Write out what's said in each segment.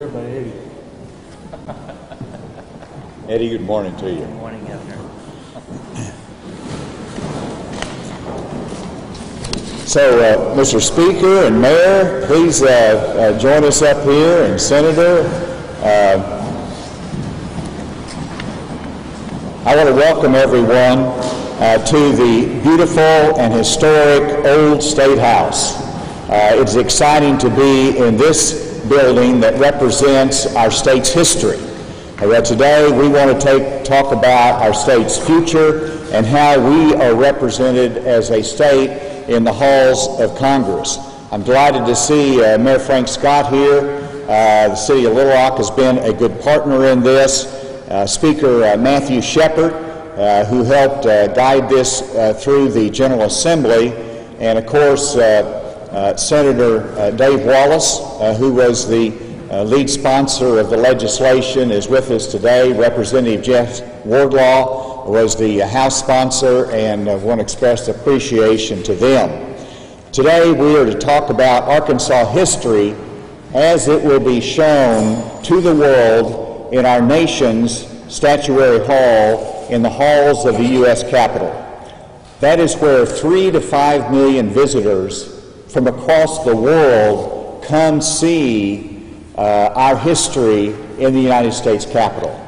Eddie. Eddie, good morning to you. Good morning, Governor. So, Mr. Speaker and Mayor, please join us up here, and Senator. I want to welcome everyone to the beautiful and historic Old State House. It's exciting to be in this building that represents our state's history. Today we want to talk about our state's future and how we are represented as a state in the halls of Congress. I'm delighted to see Mayor Frank Scott here. The City of Little Rock has been a good partner in this. Speaker Matthew Shepard, who helped guide this through the General Assembly, and of course Senator Dave Wallace, who was the lead sponsor of the legislation, is with us today. Representative Jeff Wardlaw was the House sponsor, and I want to express appreciation to them. Today we are to talk about Arkansas history as it will be shown to the world in our nation's Statuary Hall in the halls of the U.S. Capitol. That is where 3 to 5 million visitors from across the world come see our history in the United States Capitol.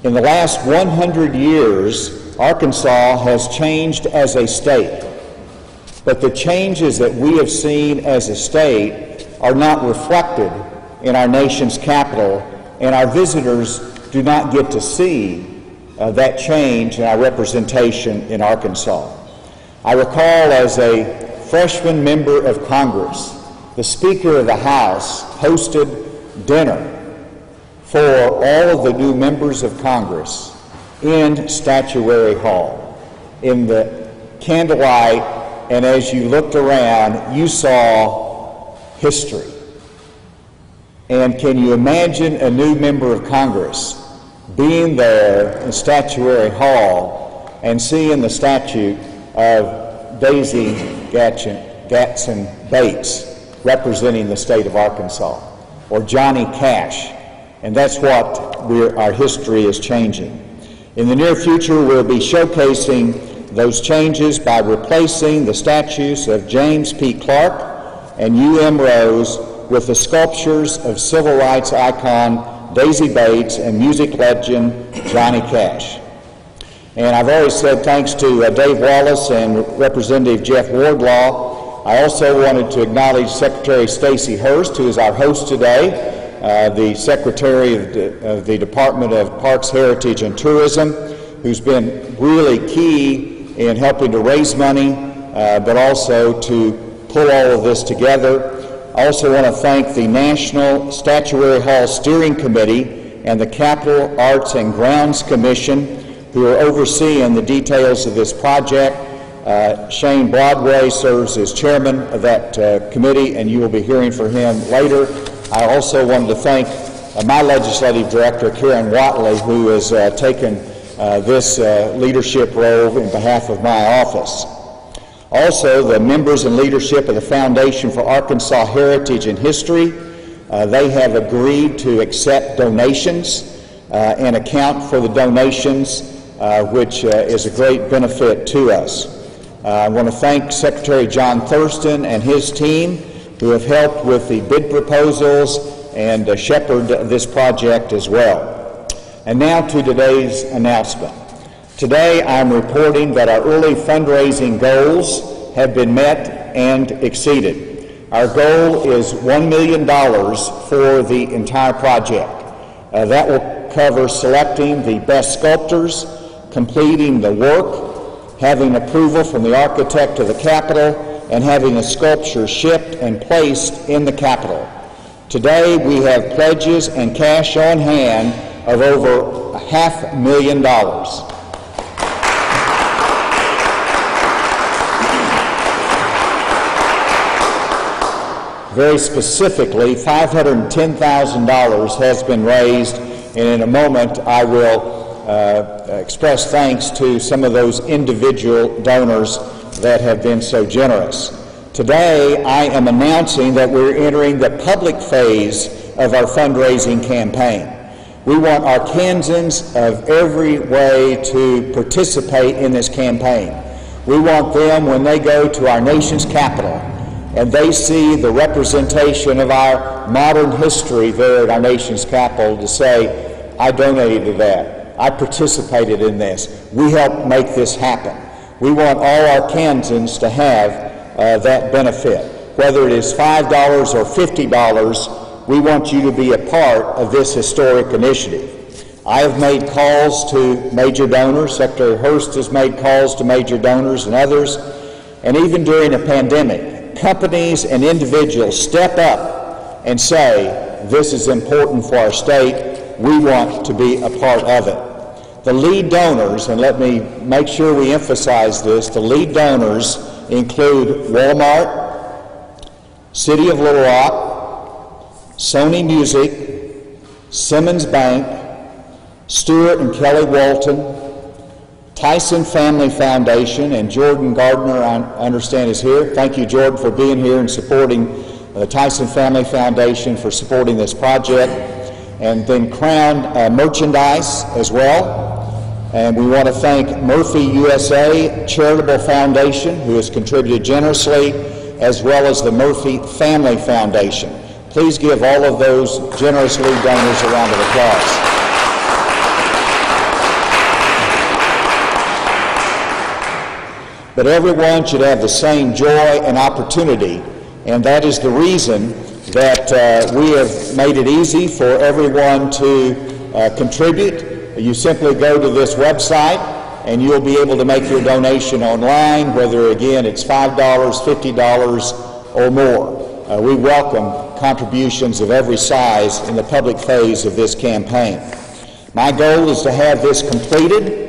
In the last 100 years, Arkansas has changed as a state, but the changes that we have seen as a state are not reflected in our nation's capital, and our visitors do not get to see that change in our representation in Arkansas. I recall as a freshman member of Congress, the Speaker of the House hosted dinner for all of the new members of Congress in Statuary Hall. In the candlelight, and as you looked around, you saw history. And can you imagine a new member of Congress being there in Statuary Hall and seeing the statue of Daisy Gatson Bates representing the state of Arkansas, or Johnny Cash? And that's what our history is changing. In the near future, we'll be showcasing those changes by replacing the statues of James P. Clark and U.M. Rose with the sculptures of civil rights icon Daisy Bates and music legend Johnny Cash. And I've already said thanks to Dave Wallace and Representative Jeff Wardlaw. I also wanted to acknowledge Secretary Stacey Hurst, who is our host today, the Secretary of the Department of Parks, Heritage, and Tourism, who's been really key in helping to raise money, but also to pull all of this together. I also want to thank the National Statuary Hall Steering Committee and the Capitol Arts and Grounds Commission, who are overseeing the details of this project. Shane Broadway serves as chairman of that committee, and you will be hearing from him later. I also wanted to thank my legislative director, Karen Watley, who has taken this leadership role in behalf of my office. Also, the members and leadership of the Foundation for Arkansas Heritage and History, they have agreed to accept donations and account for the donations, which is a great benefit to us. I want to thank Secretary John Thurston and his team, who have helped with the bid proposals and shepherd this project as well. And now to today's announcement. Today I'm reporting that our early fundraising goals have been met and exceeded. Our goal is $1 million for the entire project. That will cover selecting the best sculptors, completing the work, having approval from the architect of the Capitol, and having a sculpture shipped and placed in the Capitol. Today we have pledges and cash on hand of over $500,000. Very specifically, $510,000 has been raised, and in a moment I will express thanks to some of those individual donors that have been so generous. Today, I am announcing that we're entering the public phase of our fundraising campaign. We want Arkansans of every way to participate in this campaign. We want them, when they go to our nation's capital and they see the representation of our modern history there at our nation's capital, to say, I donated to that, I participated in this, we helped make this happen. We want all Arkansans to have that benefit. Whether it is $5 or $50, we want you to be a part of this historic initiative. I have made calls to major donors. Secretary Hurst has made calls to major donors and others. And even during a pandemic, companies and individuals step up and say, this is important for our state. We want to be a part of it. The lead donors, and let me make sure we emphasize this, the lead donors include Walmart, City of Little Rock, Sony Music, Simmons Bank, Stuart and Kelly Walton, Tyson Family Foundation, and Jordan Gardner, I understand, is here. Thank you, Jordan, for being here and supporting the Tyson Family Foundation, for supporting this project. And then Crown Merchandise as well. And we want to thank Murphy USA Charitable Foundation, who has contributed generously, as well as the Murphy Family Foundation. Please give all of those generous lead donors a round of applause. But everyone should have the same joy and opportunity, and that is the reason that we have made it easy for everyone to contribute. You simply go to this website and you'll be able to make your donation online, whether again it's $5, $50 or more. We welcome contributions of every size in the public phase of this campaign. My goal is to have this completed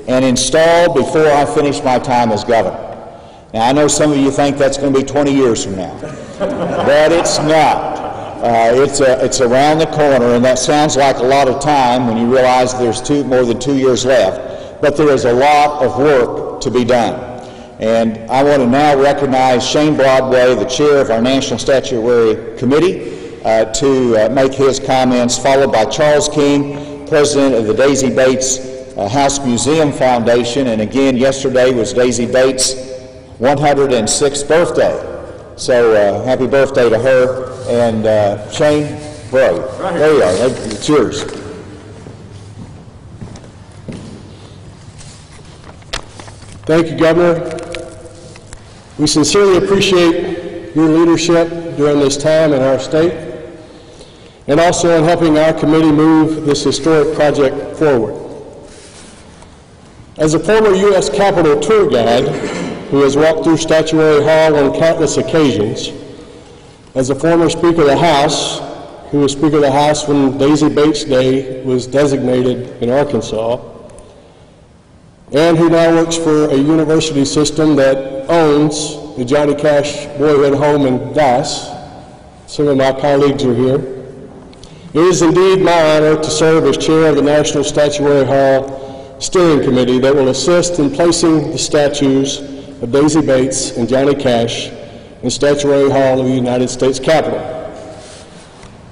and installed before I finish my time as governor. Now, I know some of you think that's going to be 20 years from now, but it's not. It's around the corner, and that sounds like a lot of time when you realize there's more than 2 years left, but there is a lot of work to be done. And I want to now recognize Shane Broadway, the chair of our National Statuary Committee, to make his comments, followed by Charles King, president of the Daisy Bates House Museum Foundation. And again, yesterday was Daisy Bates' 106th birthday. So happy birthday to her. And Shane, bro, there you are. It's yours. Thank you, Governor. We sincerely appreciate your leadership during this time in our state, and also in helping our committee move this historic project forward. As a former U.S. Capitol tour guide who has walked through Statuary Hall on countless occasions, as a former Speaker of the House who was Speaker of the House when Daisy Bates Day was designated in Arkansas, and who now works for a university system that owns the Johnny Cash Boyhood Home in Dice. Some of my colleagues are here. It is indeed my honor to serve as chair of the National Statuary Hall Steering Committee that will assist in placing the statues of Daisy Bates and Johnny Cash in Statuary Hall of the United States Capitol.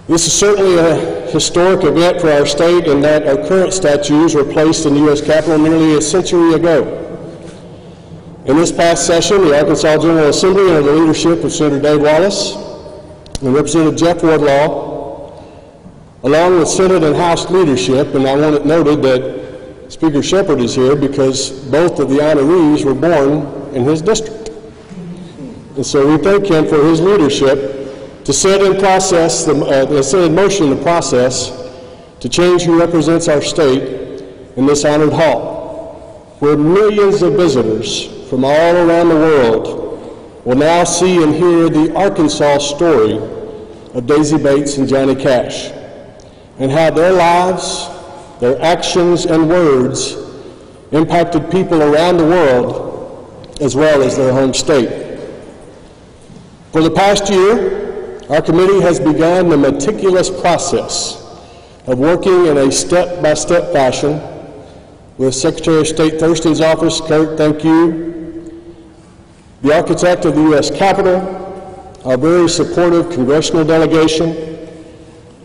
This is certainly a historic event for our state in that our current statues were placed in the U.S. Capitol nearly a century ago. In this past session, the Arkansas General Assembly, under the leadership of Senator Dave Wallace and Representative Jeff Wardlaw, along with Senate and House leadership, and I want it noted that Speaker Shepherd is here because both of the honorees were born in his district. And so we thank him for his leadership to set in motion the process to change who represents our state in this honored hall, where millions of visitors from all around the world will now see and hear the Arkansas story of Daisy Bates and Johnny Cash, and how their lives, their actions and words impacted people around the world as well as their home state. For the past year, our committee has begun the meticulous process of working in a step-by-step fashion with Secretary of State Thurston's office, Kurt, thank you, the architect of the U.S. Capitol, our very supportive congressional delegation,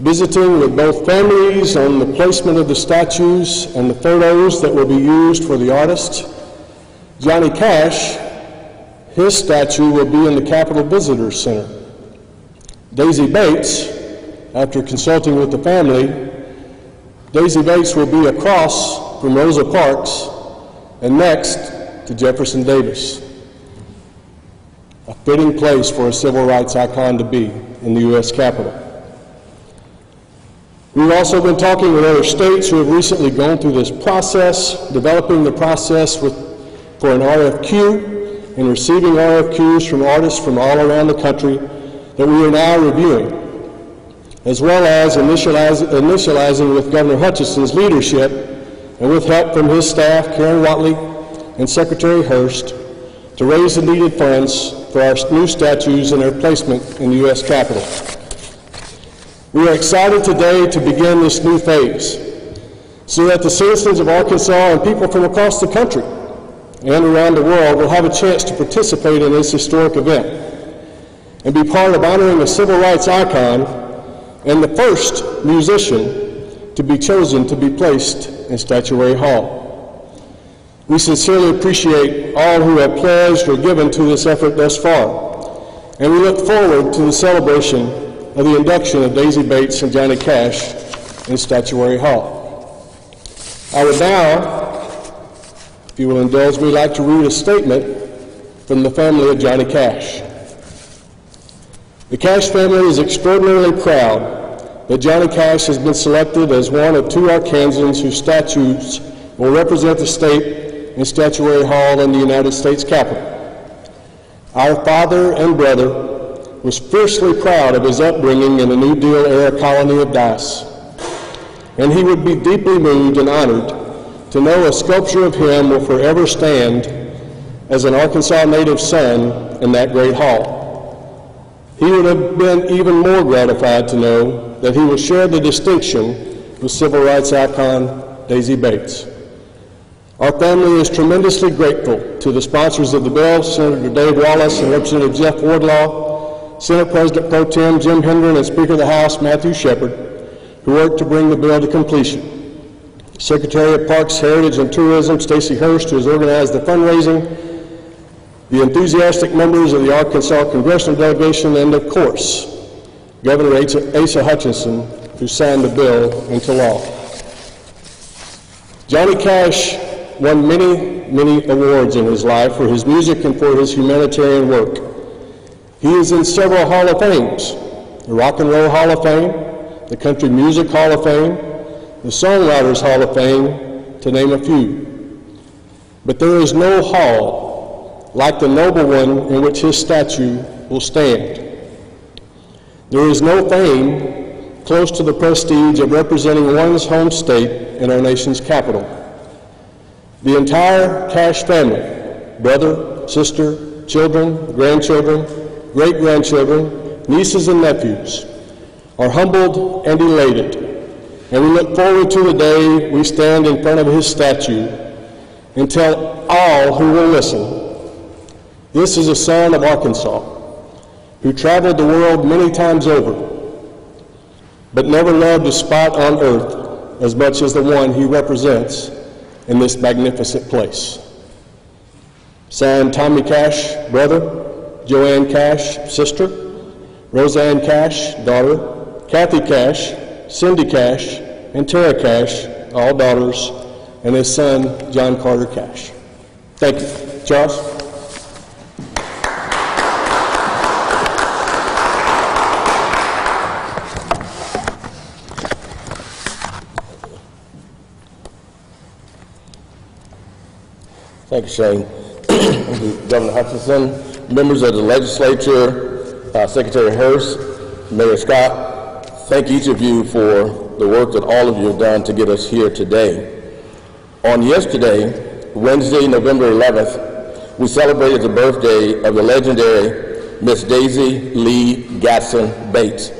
visiting with both families on the placement of the statues and the photos that will be used for the artist. Johnny Cash, his statue will be in the Capitol Visitor Center. Daisy Bates, after consulting with the family, Daisy Bates will be across from Rosa Parks and next to Jefferson Davis. A fitting place for a civil rights icon to be in the U.S. Capitol. We've also been talking with other states who have recently gone through this process, developing the process for an RFQ and receiving RFQs from artists from all around the country that we are now reviewing, as well as initializing with Governor Hutchinson's leadership and with help from his staff, Karen Watley and Secretary Hurst, to raise the needed funds for our new statues and their placement in the U.S. Capitol. We are excited today to begin this new phase so that the citizens of Arkansas and people from across the country and around the world will have a chance to participate in this historic event and be part of honoring a civil rights icon and the first musician to be chosen to be placed in Statuary Hall. We sincerely appreciate all who have pledged or given to this effort thus far, and we look forward to the celebration of the induction of Daisy Bates and Johnny Cash in Statuary Hall. I would now, if you will indulge me, like to read a statement from the family of Johnny Cash. The Cash family is extraordinarily proud that Johnny Cash has been selected as one of 2 Arkansans whose statues will represent the state in Statuary Hall in the United States Capitol. Our father and brother was fiercely proud of his upbringing in the New Deal era colony of Dice, and he would be deeply moved and honored to know a sculpture of him will forever stand as an Arkansas native son in that great hall. He would have been even more gratified to know that he will share the distinction with civil rights icon Daisy Bates. Our family is tremendously grateful to the sponsors of the bill, Senator Dave Wallace and Representative Jeff Wardlaw, Senate President Pro Tem Jim Hendren, and Speaker of the House Matthew Shepard, who worked to bring the bill to completion. Secretary of Parks, Heritage, and Tourism Stacey Hurst, who has organized the fundraising, the enthusiastic members of the Arkansas Congressional Delegation, and of course, Governor Asa Hutchinson, who signed the bill into law. Johnny Cash won many awards in his life for his music and for his humanitarian work. He is in several Hall of Fames: the Rock and Roll Hall of Fame, the Country Music Hall of Fame, the Songwriters Hall of Fame, to name a few. But there is no hall like the noble one in which his statue will stand. There is no fame close to the prestige of representing one's home state in our nation's capital. The entire Cash family, brother, sister, children, grandchildren, great-grandchildren, nieces and nephews, are humbled and elated, and we look forward to the day we stand in front of his statue and tell all who will listen, this is a son of Arkansas who traveled the world many times over, but never loved a spot on earth as much as the one he represents in this magnificent place. Signed, Tommy Cash, brother; Joanne Cash, sister; Roseanne Cash, daughter; Kathy Cash, Cindy Cash, and Tara Cash, all daughters, and his son, John Carter Cash. Thank you. Charles? Thank you, Shane. Governor Hutchinson, members of the legislature, Secretary Hurst, Mayor Scott, thank each of you for the work that all of you have done to get us here today. On yesterday, Wednesday, November 11th, we celebrated the birthday of the legendary Miss Daisy Lee Gatson Bates.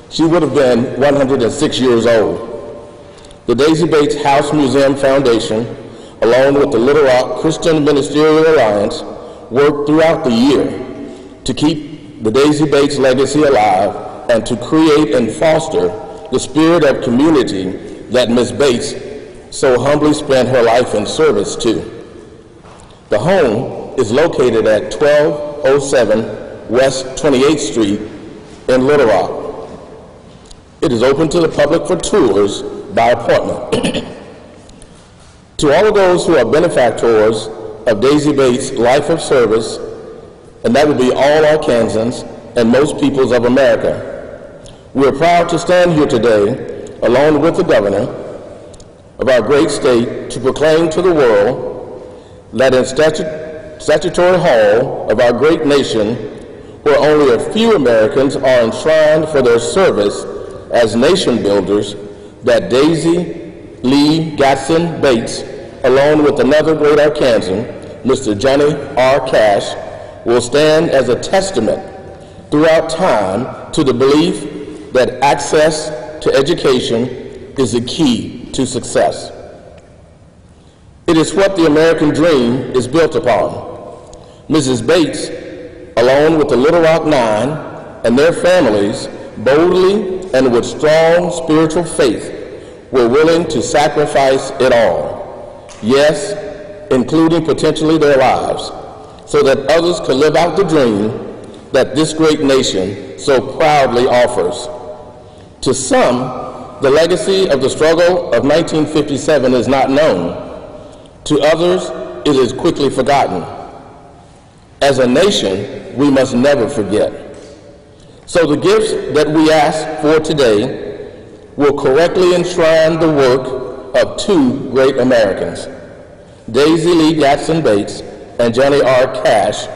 She would have been 106 years old. The Daisy Bates House Museum Foundation, along with the Little Rock Christian Ministerial Alliance, worked throughout the year to keep the Daisy Bates legacy alive and to create and foster the spirit of community that Ms. Bates so humbly spent her life in service to. The home is located at 1207 West 28th Street in Little Rock. It is open to the public for tours by appointment. To all of those who are benefactors of Daisy Bates' life of service, and that would be all Arkansans and most peoples of America, we are proud to stand here today, along with the governor of our great state, to proclaim to the world that in Statuary Hall of our great nation, where only a few Americans are enshrined for their service as nation builders, that Daisy Lee Gatson Bates, along with another great Arkansan, Mr. Johnny R. Cash, will stand as a testament throughout time to the belief that access to education is the key to success. It is what the American dream is built upon. Mrs. Bates, along with the Little Rock Nine and their families, boldly and with strong spiritual faith, were willing to sacrifice it all. Yes, including potentially their lives, so that others could live out the dream that this great nation so proudly offers. To some, the legacy of the struggle of 1957 is not known. To others, it is quickly forgotten. As a nation, we must never forget. So the gifts that we ask for today will correctly enshrine the work of two great Americans. Daisy Lee Gatson Bates and Johnny R. Cash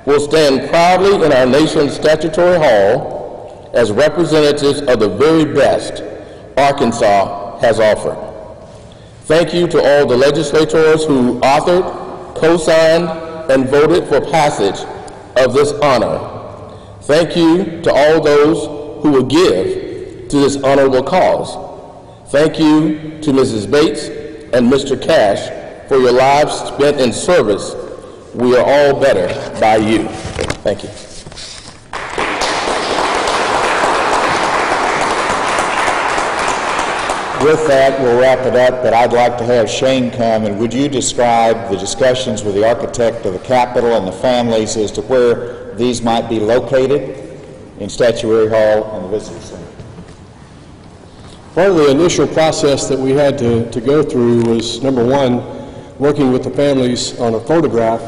will stand proudly in our nation's statutory hall as representatives of the very best Arkansas has offered. Thank you to all the legislators who authored, co-signed, and voted for passage of this honor. Thank you to all those who will give to this honorable cause. Thank you to Mrs. Bates and Mr. Cash for your lives spent in service. We are all better by you. Thank you. With that, we'll wrap it up, but I'd like to have Shane come, and would you describe the discussions with the architect of the Capitol and the families as to where these might be located in Statuary Hall and the Visitor Center? Part of the initial process that we had to go through was, number one, working with the families on a photograph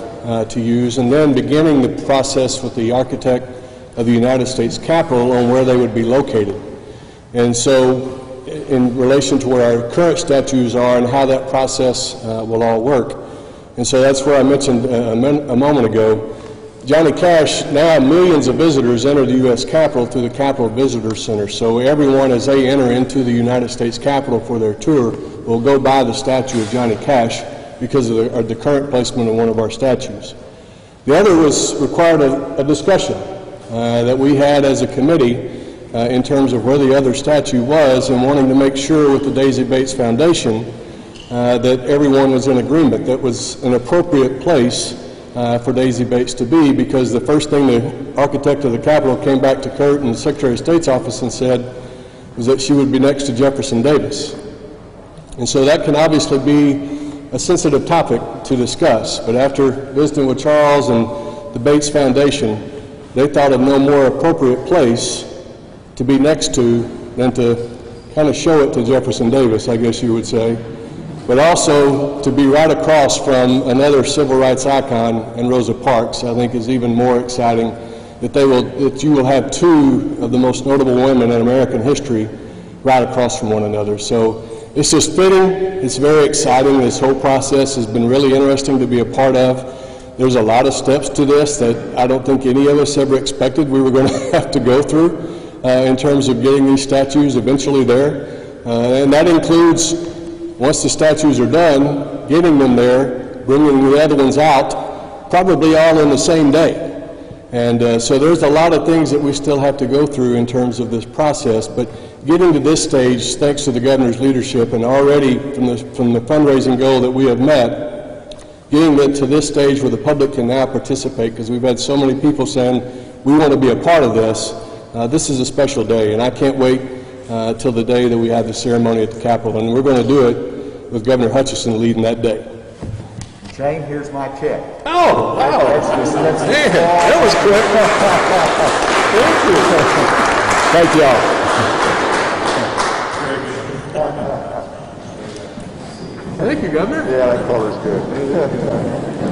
to use, and then beginning the process with the architect of the United States Capitol on where they would be located. And so, in relation to where our current statues are and how that process will all work. And so that's where I mentioned a moment ago, Johnny Cash, now millions of visitors enter the U.S. Capitol through the Capitol Visitor Center. So everyone, as they enter into the United States Capitol for their tour, will go by the statue of Johnny Cash because of the current placement of one of our statues. The other required a discussion that we had as a committee in terms of where the other statue was, and wanting to make sure with the Daisy Bates Foundation that everyone was in agreement that was an appropriate place for Daisy Bates to be, because the first thing the architect of the Capitol came back to Kurt and the Secretary of State's office and said was that she would be next to Jefferson Davis. And so that can obviously be a sensitive topic to discuss, but after visiting with Charles and the Bates Foundation, they thought of no more appropriate place to be next to than to kind of show it to Jefferson Davis, I guess you would say, but also to be right across from another civil rights icon in Rosa Parks. I think is even more exciting that you will have two of the most notable women in American history right across from one another. So it's just fitting. It's very exciting. This whole process has been really interesting to be a part of. There's a lot of steps to this that I don't think any of us ever expected we were going to have to go through in terms of getting these statues eventually there. And that includes, once the statues are done, getting them there, bringing the other ones out, probably all in the same day. And so there's a lot of things that we still have to go through in terms of this process, but getting to this stage, thanks to the governor's leadership, and already from the fundraising goal that we have met, getting to this stage where the public can now participate, because we've had so many people saying, we want to be a part of this. This is a special day, and I can't wait till the day that we have the ceremony at the Capitol. And we're going to do it with Governor Hutchinson leading that day. Shane, here's my check. Oh, wow. That's Man, that was quick. Thank you. Thank you, all. Thank you, Governor. Yeah, that color's good.